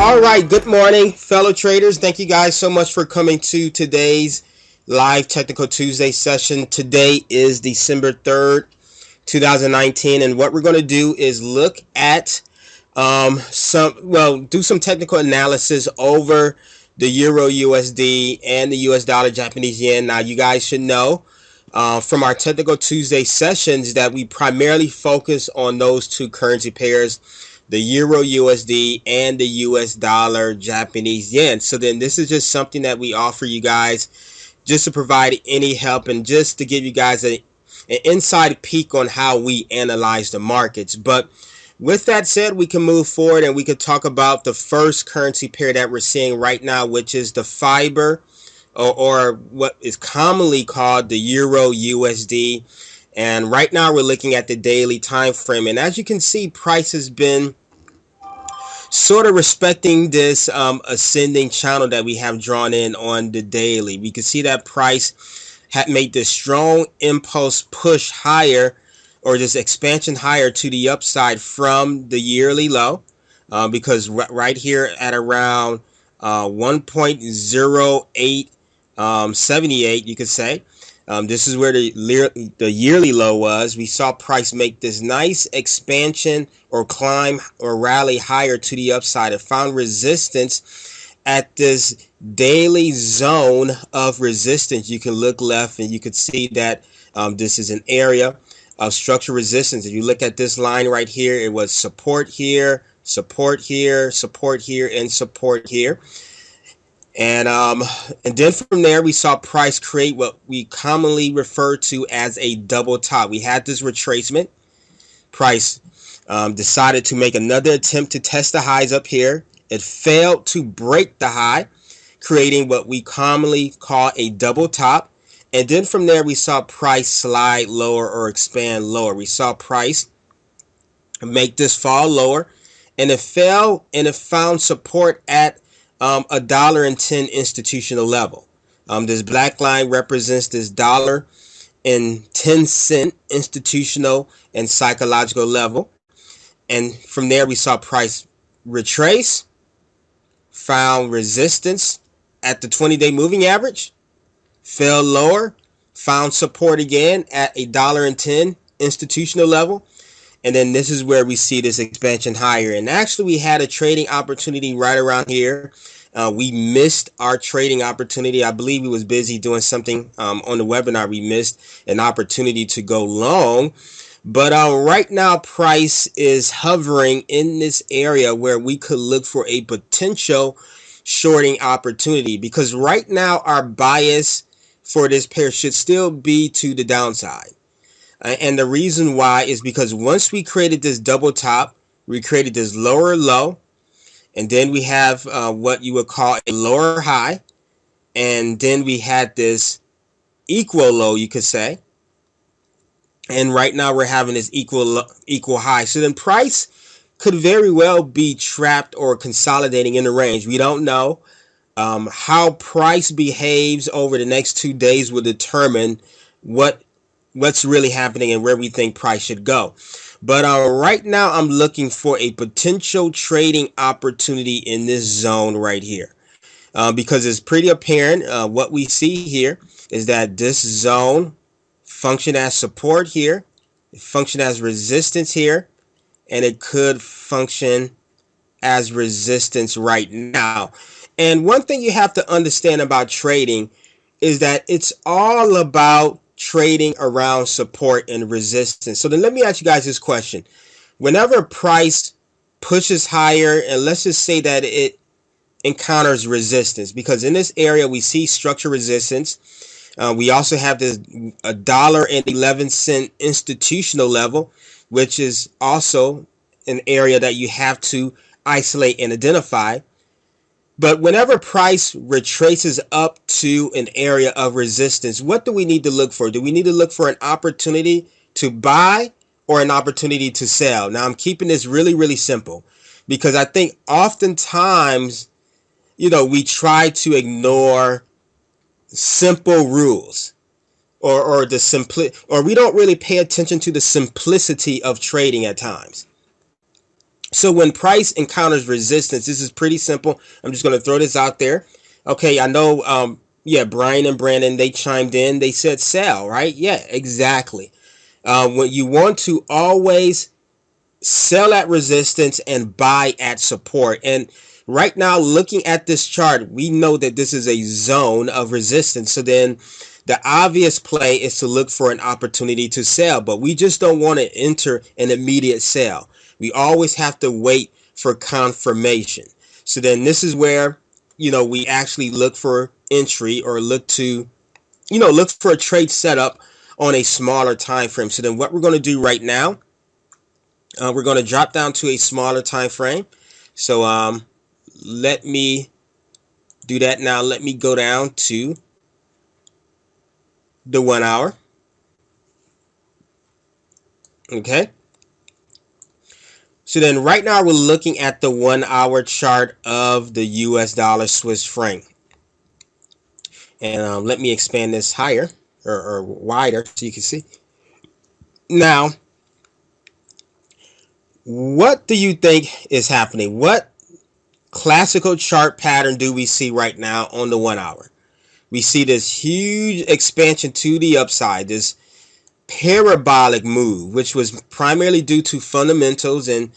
All right, good morning, fellow traders. Thank you guys so much for coming to today's live Technical Tuesday session. Today is December 3rd, 2019, and what we're going to do is look at do some technical analysis over the Euro USD and the US dollar Japanese yen. Now, you guys should know from our Technical Tuesday sessions that we primarily focus on those two currency pairs, the Euro USD and the US dollar Japanese yen. So then this is just something that we offer you guys just to provide any help and just to give you guys an inside peek on how we analyze the markets. But with that said, we can move forward and we could talk about the first currency pair that we're seeing right now, which is the fiber or what is commonly called the Euro USD. And right now we're looking at the daily time frame, and as you can see, price has been sort of respecting this ascending channel that we have drawn in on the daily. We can see that price had made this strong impulse push higher, or this expansion higher to the upside from the yearly low, because right here at around 1.0878, you could say, this is where the yearly low was. We saw price make this nice expansion or climb or rally higher to the upside. It found resistance at this daily zone of resistance. You can look left and you could see that this is an area of structural resistance. If you look at this line right here, it was support here, support here, support here, and support here. And then from there, we saw price create what we commonly refer to as a double top. We had this retracement. Price decided to make another attempt to test the highs up here. It failed to break the high, creating what we commonly call a double top. And then from there, we saw price slide lower or expand lower. We saw price make this fall lower, and it fell and it found support at $1.10 institutional level. This black line represents this $1.10 institutional and psychological level. And from there, we saw price retrace, found resistance at the 20-day moving average, fell lower, found support again at $1.10 institutional level. And then this is where we see this expansion higher. And actually, we had a trading opportunity right around here. We missed our trading opportunity. I believe we was busy doing something on the webinar. We missed an opportunity to go long. But right now, price is hovering in this area where we could look for a potential shorting opportunity, because right now our bias for this pair should still be to the downside. And the reason why is because once we created this double top, we created this lower low, and then we have what you would call a lower high, and then we had this equal low, you could say, and right now we're having this equal high. So then price could very well be trapped or consolidating in the range. We don't know. How price behaves over the next 2 days will determine what's really happening and where we think price should go. But right now I'm looking for a potential trading opportunity in this zone right here, because it's pretty apparent what we see here is that this zone function as support here, it function as resistance here, and it could function as resistance right now. And one thing you have to understand about trading is that it's all about trading around support and resistance. So then let me ask you guys this question. Whenever price pushes higher, and let's just say that it encounters resistance, because in this area we see structural resistance. We also have this $1.11 institutional level, which is also an area that you have to isolate and identify. But whenever price retraces up to an area of resistance, what do we need to look for? Do we need to look for an opportunity to buy or an opportunity to sell? Now, I'm keeping this really, really simple, because I think oftentimes, we try to ignore simple rules or we don't really pay attention to the simplicity of trading at times. So when price encounters resistance, this is pretty simple. I'm just going to throw this out there. Okay, I know, yeah, Brian and Brandon, they chimed in. They said sell, right? Yeah, exactly. When you want to always sell at resistance and buy at support. And right now, looking at this chart, we know that this is a zone of resistance. So then the obvious play is to look for an opportunity to sell, but we just don't want to enter an immediate sell. We always have to wait for confirmation. So then this is where, we actually look for entry, or look to, look for a trade setup on a smaller time frame. So then what we're going to do right now, we're going to drop down to a smaller time frame. So let me do that now. Let me go down to the 1 hour. Okay. So then right now we're looking at the 1 hour chart of the US dollar Swiss franc. And let me expand this higher, or wider, so you can see. Now, what do you think is happening? What classical chart pattern do we see right now on the 1 hour? We see this huge expansion to the upside, this parabolic move, which was primarily due to fundamentals and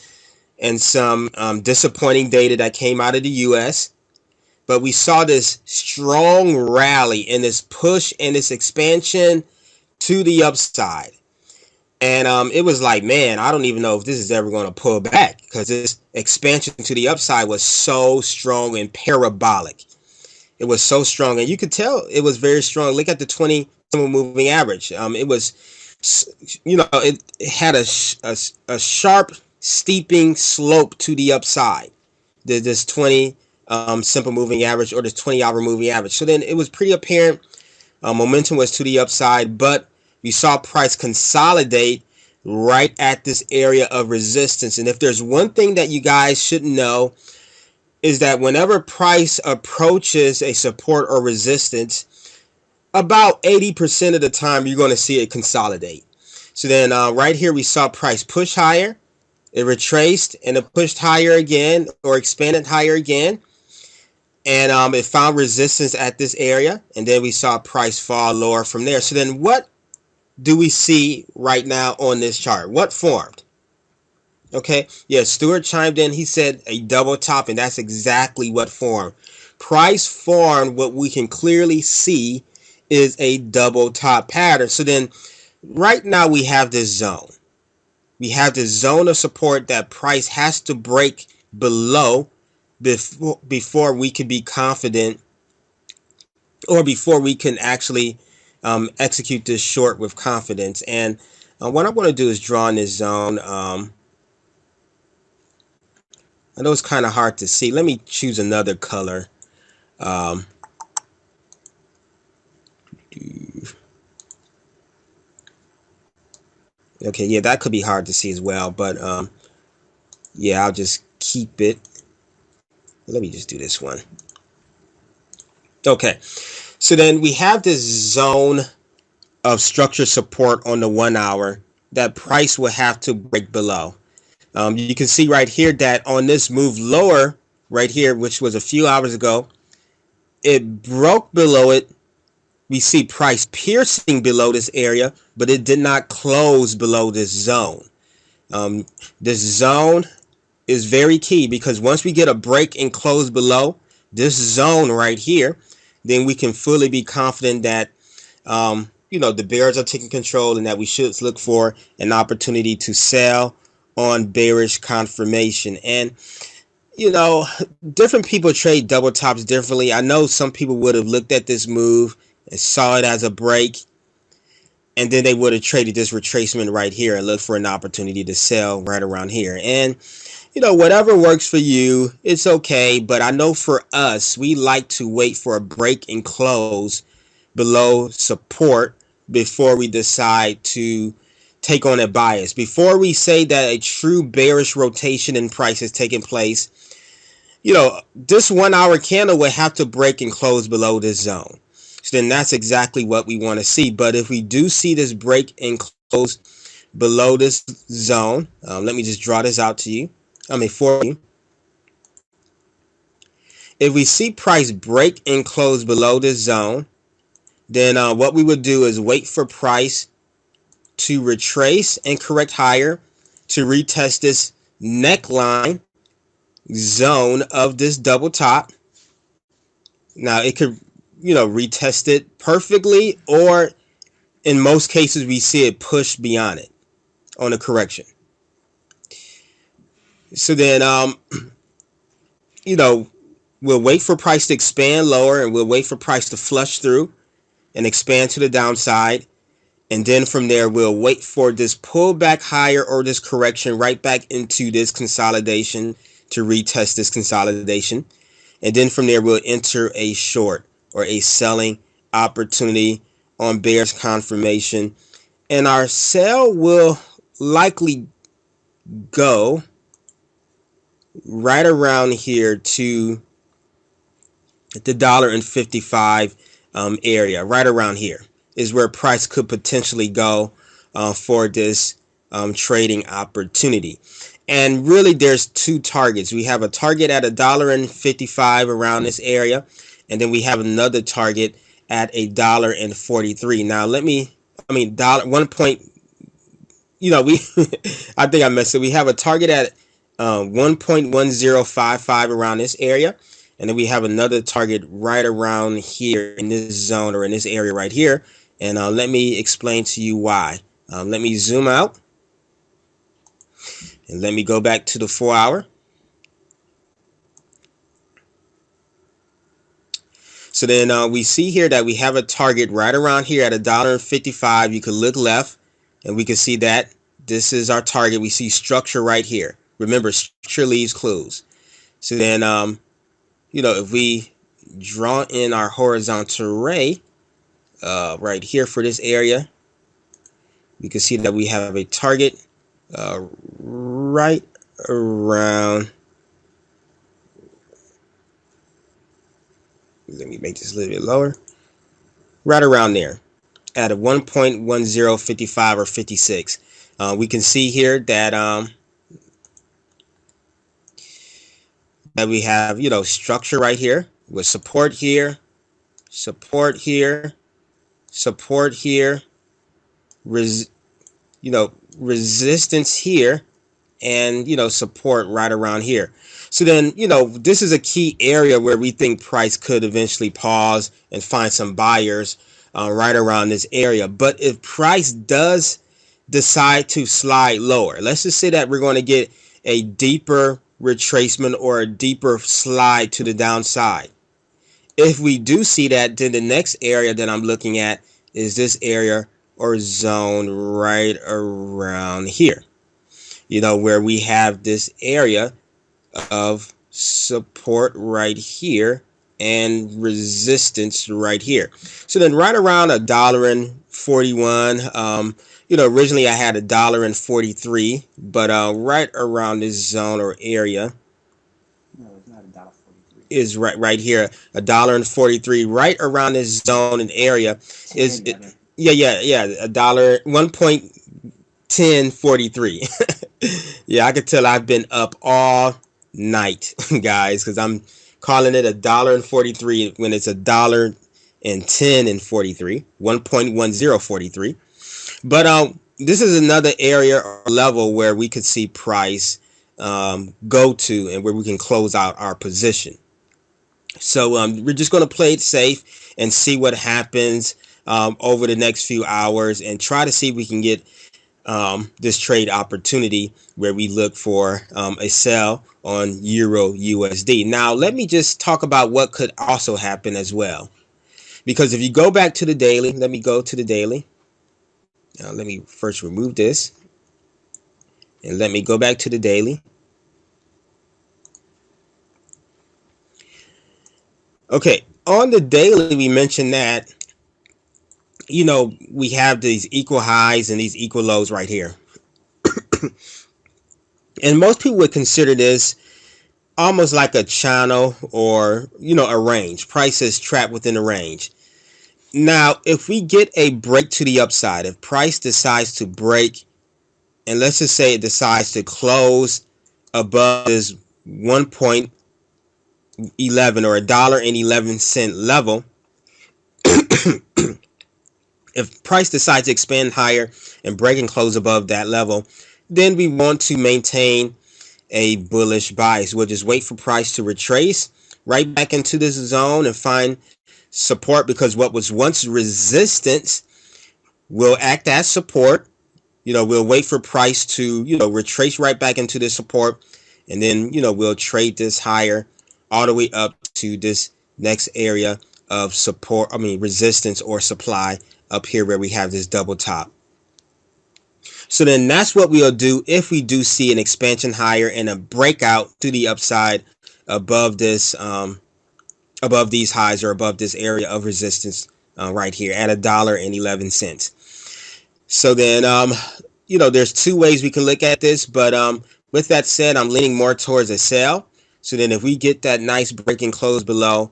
some disappointing data that came out of the US. But we saw this strong rally and this push and this expansion to the upside. And it was like, man, I don't even know if this is ever going to pull back, because this expansion to the upside was so strong and parabolic. It was so strong, and you could tell it was very strong. Look at the 20 moving average. It was, it had a sharp steeping slope to the upside. This 20 simple moving average, or this 20-hour moving average. So then it was pretty apparent momentum was to the upside, but we saw price consolidate right at this area of resistance. And if there's one thing that you guys should know, is that whenever price approaches a support or resistance, about 80% of the time you're going to see it consolidate. So then right here we saw price push higher, it retraced, and it pushed higher again, or expanded higher again, and it found resistance at this area, and then we saw price fall lower from there. So then what do we see right now on this chart? What formed? Okay, yeah, Stuart chimed in. He said a double top, and that's exactly what formed. Price formed what we can clearly see is a double top pattern. So then right now we have this zone. We have this zone of support that price has to break below before we can be confident, or before we can actually execute this short with confidence. And what I'm going to do is draw in this zone. I know it's kind of hard to see. Let me choose another color. Okay, yeah, that could be hard to see as well, but yeah, I'll just keep it. Let me just do this one. Okay, so then we have this zone of structure support on the 1 hour that price will have to break below. You can see right here that on this move lower right here, which was a few hours ago, it broke below it. We see price piercing below this area, but it did not close below this zone. This zone is very key, because once we get a break and close below this zone right here, then we can fully be confident that the bears are taking control, and that we should look for an opportunity to sell on bearish confirmation. And different people trade double tops differently. I know some people would have looked at this move and saw it as a break, and then they would have traded this retracement right here and looked for an opportunity to sell right around here. And whatever works for you, it's okay. But I know for us, we like to wait for a break and close below support before we decide to take on a bias. Before we say that a true bearish rotation in price is taking place, this 1 hour candle will have to break and close below this zone. So then that's exactly what we want to see. But if we do see this break and close below this zone, let me just draw this out to you. for you. If we see price break and close below this zone, then what we would do is wait for price to retrace and correct higher to retest this neckline zone of this double top. Now it could, retest it perfectly, or in most cases we see it push beyond it on a correction. So then, we'll wait for price to expand lower, and we'll wait for price to flush through and expand to the downside. And then from there, we'll wait for this pullback higher or this correction right back into this consolidation to retest this consolidation. And then from there, we'll enter a short or a selling opportunity on bearish confirmation. And our sell will likely go right around here to the $1.55 area. Right around here is where price could potentially go for this trading opportunity. And really there's two targets. We have a target at $1.55 around this area, and then we have another target at $1.43. Now dollar 1 point, we I think I messed it. We have a target at 1.1055 around this area, and then we have another target right around here in this zone, or in this area right here. And let me explain to you why. Let me zoom out and let me go back to the 4 hour. So then we see here that we have a target right around here at $1.55. You could look left and we can see that this is our target. We see structure right here. Remember, structure leaves clues. So then, if we draw in our horizontal ray right here for this area, we can see that we have a target right around, let me make this a little bit lower, right around there at a 1.1055 or 56. We can see here that that we have, structure right here with support here, support here, support here, resistance here, and support right around here. So then, this is a key area where we think price could eventually pause and find some buyers right around this area. But if price does decide to slide lower, let's just say that we're going to get a deeper retracement or a deeper slide to the downside. If we do see that, then the next area that I'm looking at is this area or zone right around here, where we have this area of support right here and resistance right here. So then right around $1.41, originally I had $1.43, but right around this zone or area, no, it's not $1.43, is right here, $1.43, right around this zone and area is it, yeah, $1.1043. Yeah, I could tell I've been up all night, guys, because I'm calling it $1.43 when it's $1.1043, 1.1043. But this is another area or level where we could see price go to, and where we can close out our position. So we're just going to play it safe and see what happens over the next few hours, and try to see if we can get this trade opportunity where we look for a sell on Euro USD. Now let me just talk about what could also happen as well, because if you go back to the daily, let me go to the daily. Now let me first remove this and let me go back to the daily. Okay, on the daily we mentioned that we have these equal highs and these equal lows right here. And most people would consider this almost like a channel, or a range. Price is trapped within a range. Now if we get a break to the upside, if price decides to break, and let's just say it decides to close above this 1.11 or $1.11 level, if price decides to expand higher and break and close above that level, then we want to maintain a bullish bias. We'll just wait for price to retrace right back into this zone and find support, because what was once resistance will act as support. We'll wait for price to, retrace right back into this support, and then, we'll trade this higher all the way up to this next area of support, resistance or supply up here where we have this double top. So then that's what we'll do if we do see an expansion higher and a breakout to the upside above this, above these highs or above this area of resistance right here at $1.11. So then, there's two ways we can look at this, but with that said, I'm leaning more towards a sell. So then if we get that nice break and close below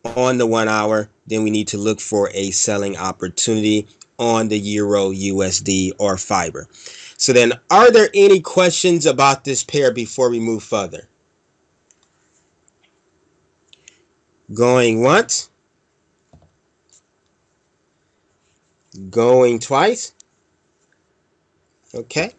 on the 1 hour, then we need to look for a selling opportunity on the Euro, USD, or Fiber. So then, are there any questions about this pair before we move further? Going once. Going twice. Okay.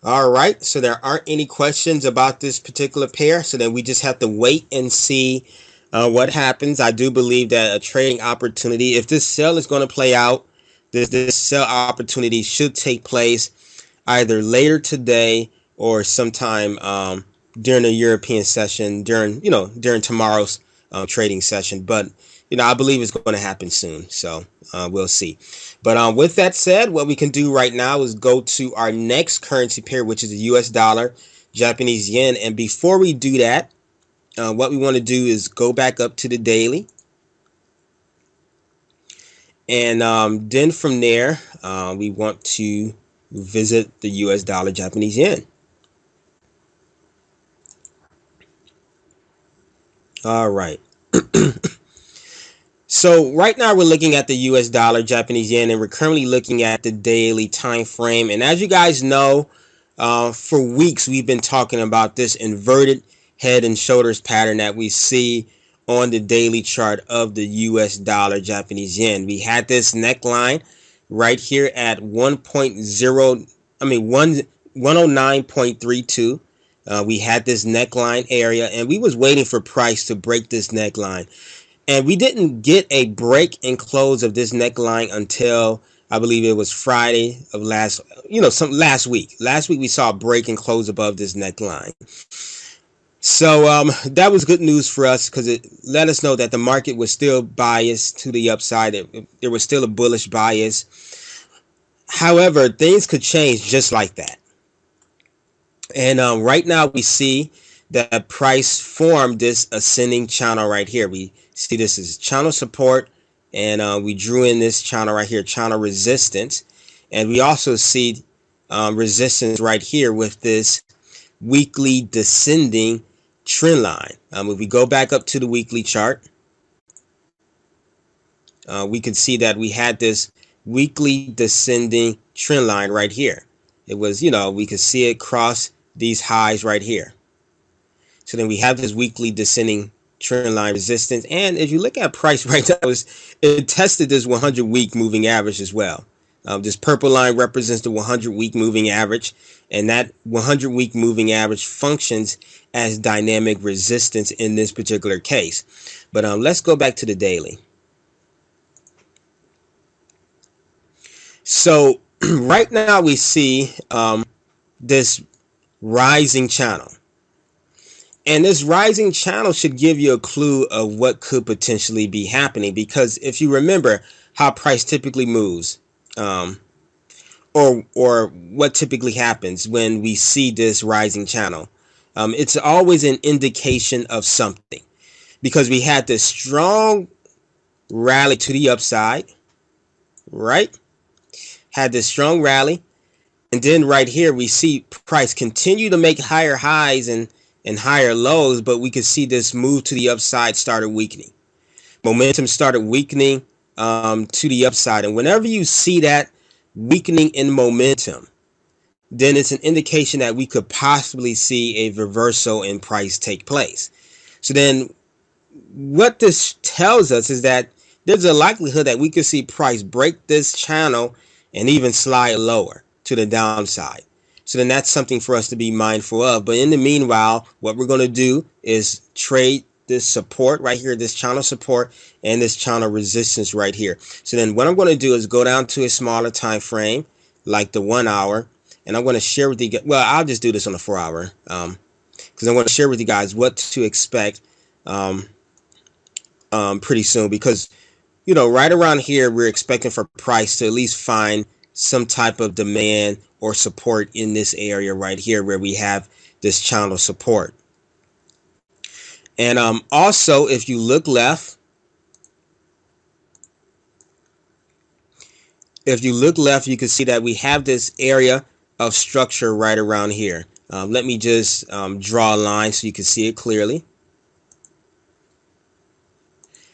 All right. So there aren't any questions about this particular pair. So then we just have to wait and see what happens. I do believe that a trading opportunity, if this sell is going to play out, this sell opportunity should take place either later today or sometime during the European session, during tomorrow's trading session. But I believe it's going to happen soon. So we'll see. But with that said, what we can do right now is go to our next currency pair, which is the US dollar, Japanese yen. And before we do that, what we want to do is go back up to the daily. And then from there, we want to visit the US dollar, Japanese yen. All right. So right now we're looking at the US dollar, Japanese yen, and we're currently looking at the daily time frame. And as you guys know, for weeks we've been talking about this inverted head and shoulders pattern that we see on the daily chart of the US dollar, Japanese yen. We had this neckline right here at 109.32. We had this neckline area, and we was waiting for price to break this neckline. And we didn't get a break and close of this neckline until I believe it was Friday of last week. Last week we saw a break and close above this neckline. So that was good news for us, because it let us know that the market was still biased to the upside. There was still a bullish bias. However, things could change just like that. And right now we see that price formed this ascending channel right here. We see this as channel support, and we drew in this channel right here, channel resistance. And we also see resistance right here with this weekly descending trend line. If we go back up to the weekly chart, we can see that we had this weekly descending trend line right here. It was, we could see it cross these highs right here. So then we have this weekly descending trend line resistance. And if you look at price right now, it tested this 100-week moving average as well. This purple line represents the 100-week moving average, and that 100-week moving average functions as dynamic resistance in this particular case. But let's go back to the daily. So right now we see this rising channel. And this rising channel should give you a clue of what could potentially be happening, because if you remember how price typically moves, or what typically happens when we see this rising channel, it's always an indication of something, because we had this strong rally to the upside, right? Had this strong rally, and then right here we see price continue to make higher highs and higher lows, but we could see this move to the upside started weakening. Momentum started weakening to the upside, and whenever you see that weakening in momentum, then it's an indication that we could possibly see a reversal in price take place. So then what this tells us is that there's a likelihood that we could see price break this channel and even slide lower to the downside. So then that's something for us to be mindful of. But in the meanwhile, what we're going to do is trade this support right here, this channel support and this channel resistance right here. So then what I'm going to do is go down to a smaller time frame, like the 1 hour, and I'm going to share with you guys, well, I'll just do this on the 4 hour, because I want to share with you guys what to expect pretty soon, because right around here we're expecting for price to at least find some type of demand or support in this area right here where we have this channel support. And also, if you look left, you can see that we have this area of structure right around here. Let me just draw a line so you can see it clearly,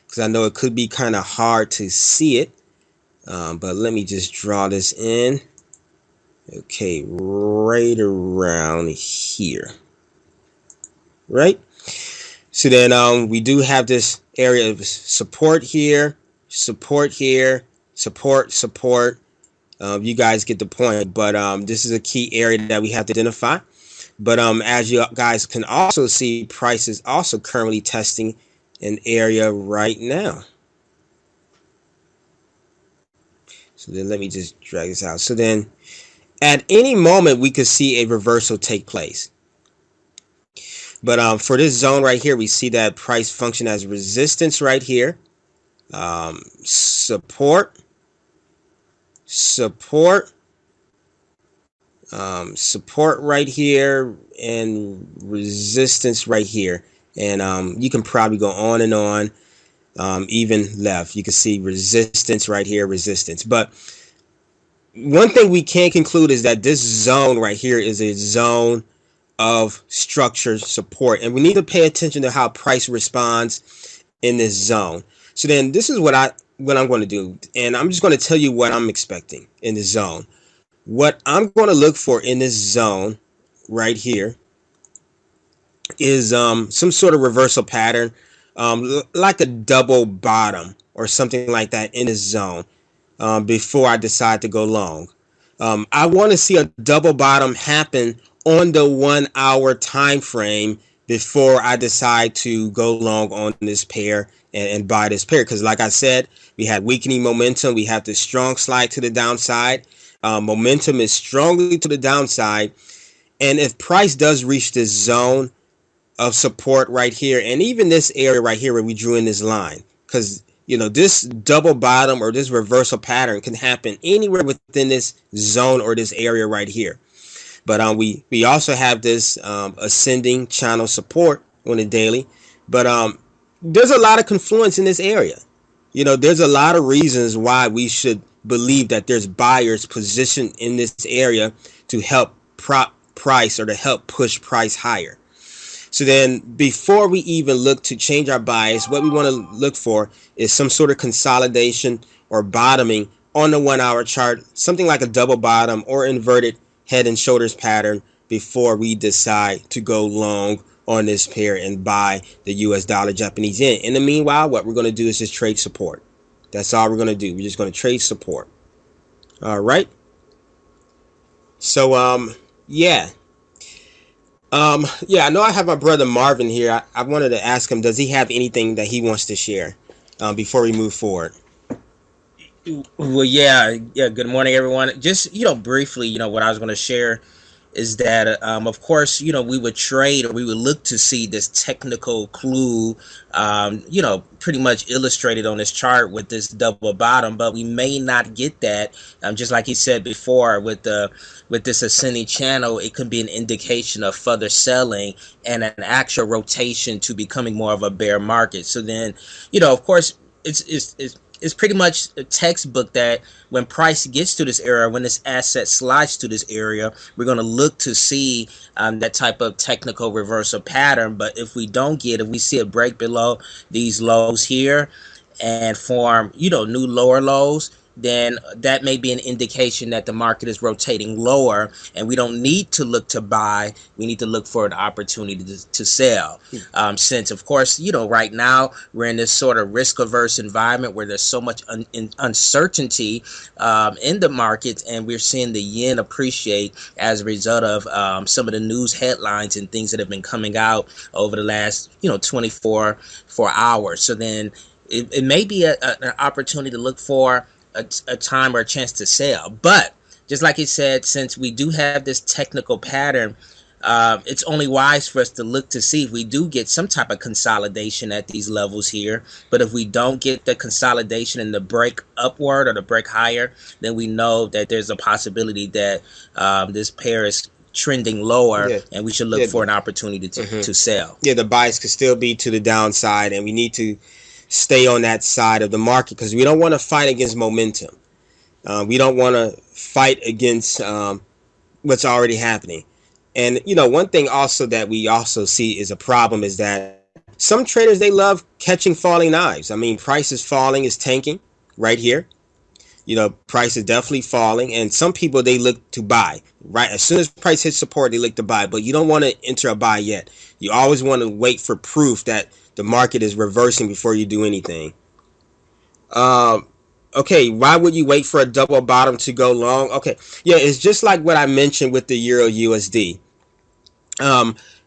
because I know it could be kind of hard to see it, but let me just draw this in. Okay, right around here, right? So then we do have this area of support here, support here, support. You guys get the point, but this is a key area that we have to identify. But as you guys can also see, price is also currently testing an area right now. So then let me just drag this out. So then at any moment we could see a reversal take place. But for this zone right here, we see that price function as resistance right here, support, support right here, and resistance right here. And you can probably go on and on, even left. You can see resistance right here, resistance. But one thing we can conclude is that this zone right here is a zone of structure support, and we need to pay attention to how price responds in this zone. So then this is what I'm going to do, and I'm just going to tell you what I'm expecting in this zone. What I'm going to look for in this zone right here is some sort of reversal pattern, like a double bottom or something like that in this zone, before I decide to go long. I want to see a double bottom happen on the 1 hour time frame before I decide to go long on this pair and buy this pair, because like I said, we had weakening momentum. We have this strong slide to the downside. Momentum is strongly to the downside, and if price does reach this zone of support right here, and even this area right here where we drew in this line, because this double bottom or this reversal pattern can happen anywhere within this zone or this area right here. But we also have this ascending channel support on the daily. But there's a lot of confluence in this area. There's a lot of reasons why we should believe that there's buyers positioned in this area to help prop price or to help push price higher. So then before we even look to change our bias, what we want to look for is some sort of consolidation or bottoming on the 1 hour chart, something like a double bottom or inverted head and shoulders pattern, before we decide to go long on this pair and buy the US dollar Japanese yen. In the meanwhile, what we're going to do is just trade support. That's all we're going to do. We're just going to trade support. All right. So yeah. I know I have my brother Marvin here. I wanted to ask him, does he have anything that he wants to share before we move forward? Well, yeah. Good morning, everyone. Just briefly, what I was going to share is that, of course, we would trade, or we would look to see this technical clue, pretty much illustrated on this chart with this double bottom, but we may not get that. Just like he said before, with this ascending channel, it could be an indication of further selling and an actual rotation to becoming more of a bear market. So then, of course, it's pretty much a textbook that when price gets to this area, when this asset slides to this area, we're going to look to see that type of technical reversal pattern. But if we don't if we see a break below these lows here and form, new lower lows, then that may be an indication that the market is rotating lower, and we don't need to look to buy. We need to look for an opportunity to sell. Since, of course, right now we're in this sort of risk averse environment where there's so much uncertainty in the markets, and we're seeing the yen appreciate as a result of some of the news headlines and things that have been coming out over the last 24 hours. So then it may be an opportunity to look for a time or a chance to sell. But just like he said, since we do have this technical pattern, it's only wise for us to look to see if we do get some type of consolidation at these levels here. But if we don't get the consolidation and the break upward or the break higher, then we know that there's a possibility that this pair is trending lower, and we should look for an opportunity to sell. Yeah, the bias could still be to the downside, and we need to stay on that side of the market because we don't want to fight against momentum. We don't want to fight against what's already happening. And one thing also that we also see is a problem is that some traders, they love catching falling knives. I mean, price is falling, is tanking right here. Price is definitely falling, and some people, they look to buy right as soon as price hits support. They look to buy, but you don't want to enter a buy yet. You always want to wait for proof that the market is reversing before you do anything. Okay, why would you wait for a double bottom to go long? Okay, yeah, it's just like what I mentioned with the Euro USD.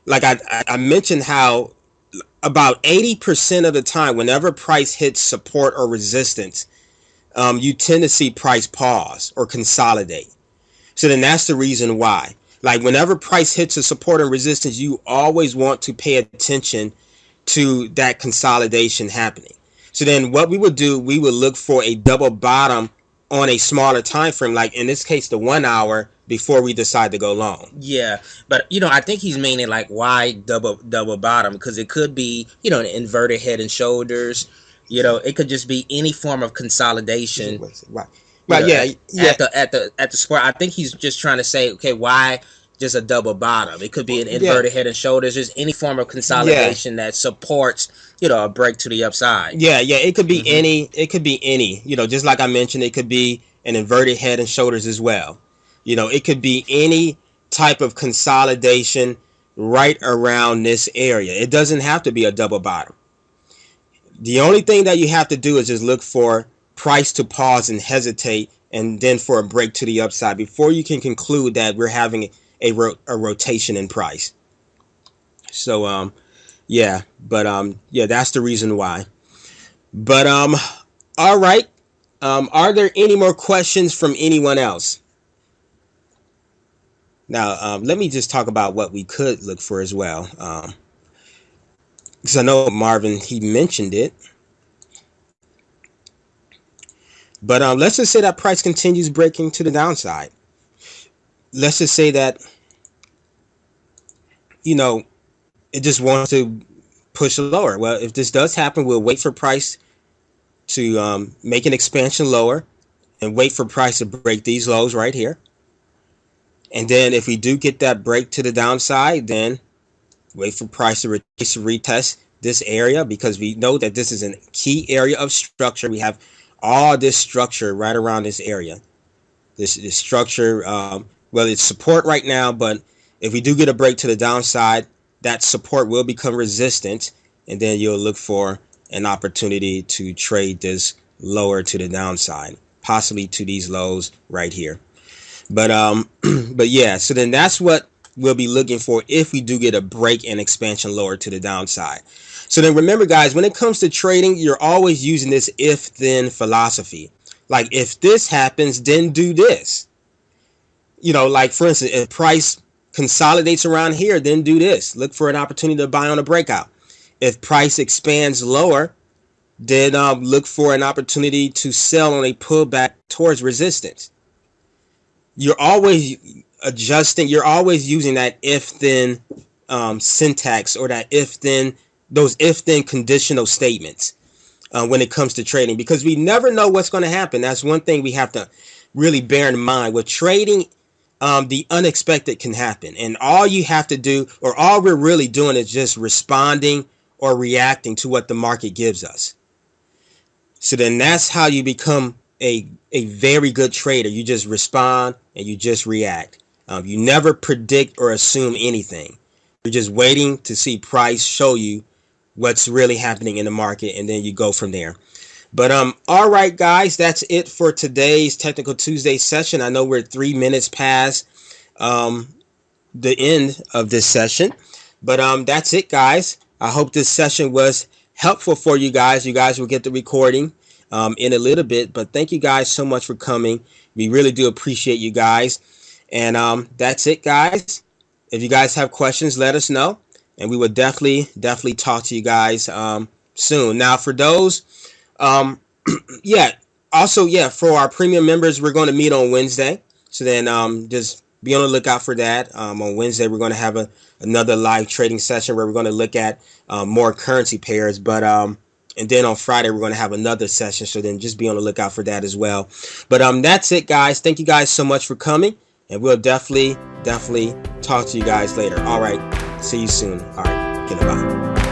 Like I mentioned how about 80% of the time, whenever price hits support or resistance, you tend to see price pause or consolidate. So then that's the reason why. Like whenever price hits a support and resistance, you always want to pay attention to that consolidation happening. So then what we would do, we would look for a double bottom on a smaller time frame, like in this case the 1 hour, before we decide to go long. Yeah, but I think he's meaning like why double bottom, because it could be an inverted head and shoulders. It could just be any form of consolidation. Right. At the square. I think he's just trying to say, okay, why just a double bottom? It could be an inverted head and shoulders. Just any form of consolidation that supports, a break to the upside. Yeah. It could be any. It could be any. Just like I mentioned, it could be an inverted head and shoulders as well. It could be any type of consolidation right around this area. It doesn't have to be a double bottom. The only thing that you have to do is just look for price to pause and hesitate, and then for a break to the upside before you can conclude that we're having a rotation in price. So that's the reason why. But all right. Are there any more questions from anyone else? Now, let me just talk about what we could look for as well. Because I know Marvin, he mentioned it. But let's just say that price continues breaking to the downside. Let's just say that, it just wants to push lower. Well, if this does happen, we'll wait for price to make an expansion lower and wait for price to break these lows right here. And then if we do get that break to the downside, then wait for price to retest this area, because we know that this is a key area of structure. We have all this structure right around this area. This structure, it's support right now, but if we do get a break to the downside, that support will become resistance, and then you'll look for an opportunity to trade this lower to the downside, possibly to these lows right here. But yeah, so then that's what we'll be looking for if we do get a break and expansion lower to the downside. So then remember, guys, when it comes to trading, you're always using this if-then philosophy. Like, if this happens, then do this. Like, for instance, if price consolidates around here, then do this. Look for an opportunity to buy on a breakout. If price expands lower, then look for an opportunity to sell on a pullback towards resistance. You're always adjusting. You're always using that if-then syntax, or that if-then, those if-then conditional statements when it comes to trading, because we never know what's going to happen. That's one thing we have to really bear in mind. With trading, the unexpected can happen, and all you have to do, or all we're really doing, is just responding or reacting to what the market gives us. So then that's how you become a very good trader. You just respond and you just react. You never predict or assume anything. You're just waiting to see price show you what's really happening in the market, and then you go from there. But all right, guys, that's it for today's Technical Tuesday session. I know we're 3 minutes past the end of this session, but that's it, guys. I hope this session was helpful for you guys. You guys will get the recording in a little bit, but thank you guys so much for coming. We really do appreciate you guys. And that's it, guys. If you guys have questions, let us know, and we will definitely talk to you guys soon. Now, for those yeah, also, yeah, for our premium members, we're going to meet on Wednesday. So then just be on the lookout for that. On Wednesday, we're going to have another live trading session where we're going to look at more currency pairs. But and then on Friday, we're going to have another session. So then just be on the lookout for that as well. But that's it, guys. Thank you guys so much for coming. And we'll definitely talk to you guys later. All right. See you soon. All right. Goodbye.